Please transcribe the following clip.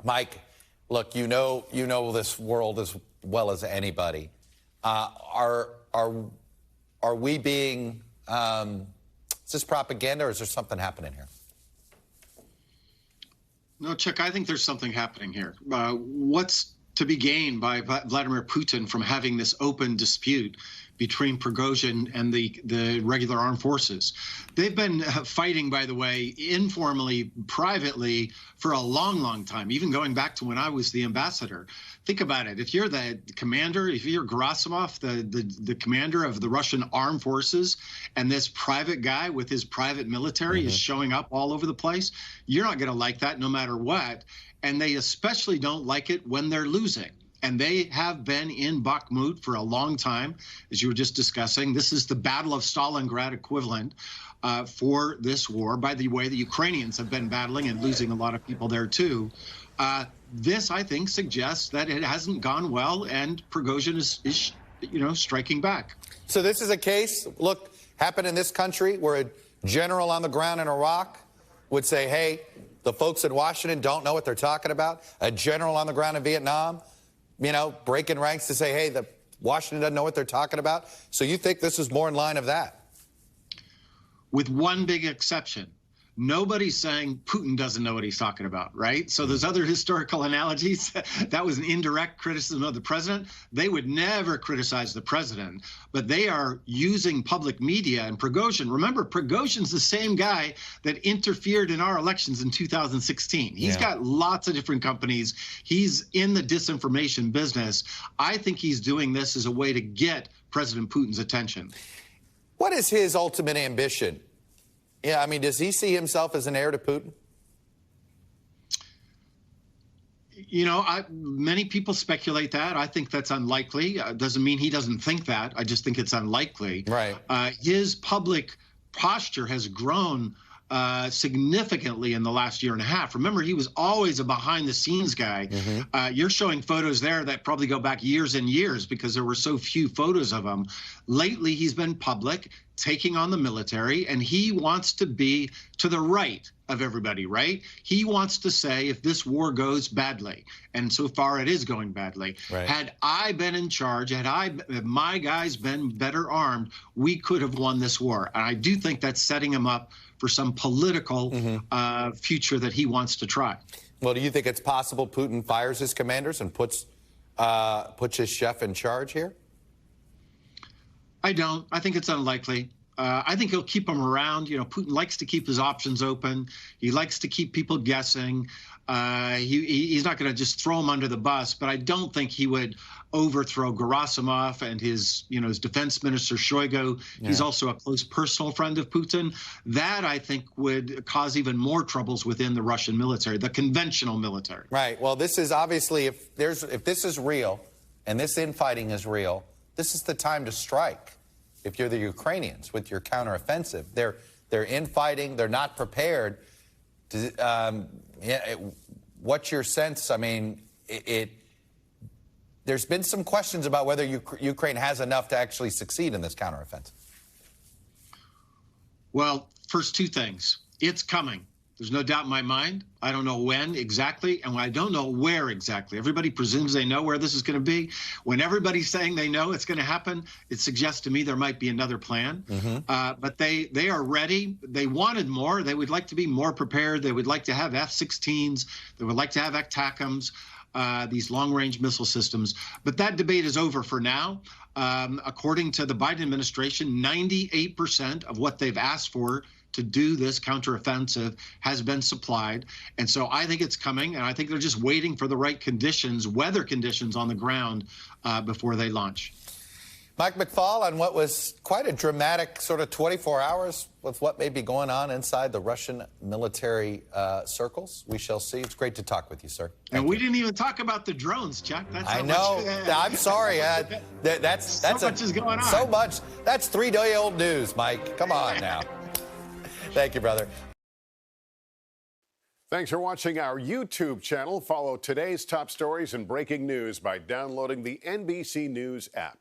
Mike, look, you know this world as well as anybody. Are we being? Is this propaganda, or is there something happening here? No, Chuck, I think there's something happening here. What's to be gained by Vladimir Putin from having this open dispute between Prigozhin and the regular armed forces? They've been fighting, by the way, informally, privately, for a long, long time, even going back to when I was the ambassador. Think about it. If you're the commander, if you're Gerasimov, the commander of the Russian armed forces, and this private guy with his private military is showing up all over the place, you're not going to like that no matter what. And they especially don't like it when they're losing. And they have been in Bakhmut for a long time, as you were just discussing. This is the Battle of Stalingrad equivalent for this war. By the way, the Ukrainians have been battling and losing a lot of people there, too. This, I think, suggests that it hasn't gone well, and Prigozhin is striking back. So this is a case, look, happened in this country where a general on the ground in Iraq would say, hey, the folks in Washington don't know what they're talking about. A general on the ground in Vietnam, breaking ranks to say, hey, the Washington doesn't know what they're talking about. So you think this is more in line of that? With one big exception. Nobody's saying Putin doesn't know what he's talking about, right? So there's other historical analogies. That was an indirect criticism of the president. They would never criticize the president, but they are using public media. And Prigozhin, remember, Prigozhin's the same guy that interfered in our elections in 2016. He's got lots of different companies. He's in the disinformation business. I think he's doing this as a way to get President Putin's attention. What is his ultimate ambition? Yeah, I mean, does he see himself as an heir to Putin? Many people speculate that. I think that's unlikely. Doesn't mean he doesn't think that. I just think it's unlikely. Right. His public posture has grown significantly in the last year and a half. Remember, he was always a behind-the-scenes guy. You're showing photos there that probably go back years and years because there were so few photos of him. Lately, he's been public, taking on the military, and he wants to be to the right of everybody, right? He wants to say if this war goes badly, and so far it is going badly, had I been in charge, had my guys been better armed, we could have won this war. And I do think that's setting him up for some political future that he wants to try. Well, do you think it's possible Putin fires his commanders and puts his chef in charge here? I don't. I think it's unlikely. I think he'll keep them around. Putin likes to keep his options open. He likes to keep people guessing. He's not going to just throw him under the bus, but I don't think he would overthrow Gerasimov and his defense minister Shoigu. Yeah. He's also a close personal friend of Putin. That, I think, would cause even more troubles within the Russian military, the conventional military. Right. Well, this is obviously, if this is real and this infighting is real, this is the time to strike. If you're the Ukrainians with your counteroffensive, they're infighting, they're not prepared. What's your sense? I mean, there's been some questions about whether Ukraine has enough to actually succeed in this counteroffensive. Well, first two things. It's coming. There's no doubt in my mind. I don't know when exactly, and I don't know where exactly. Everybody presumes they know where this is going to be. When everybody's saying they know it's going to happen, it suggests to me there might be another plan. But they are ready. They wanted more. They would like to be more prepared. They would like to have F-16s. They would like to have ATACMS, these long-range missile systems. But that debate is over for now. According to the Biden administration, 98% of what they've asked for to do this counteroffensive has been supplied. And so I think it's coming, and I think they're just waiting for the right conditions, weather conditions on the ground before they launch. Mike McFaul, on what was quite a dramatic sort of 24 hours with what may be going on inside the Russian military circles. We shall see. It's great to talk with you, sir. And we didn't even talk about the drones, Chuck. That's I know. I'm sorry. That's so much is going on. So much. That's 3-day-old news, Mike. Come on now. Thank you, brother. Thanks for watching our YouTube channel. Follow today's top stories and breaking news by downloading the NBC News app.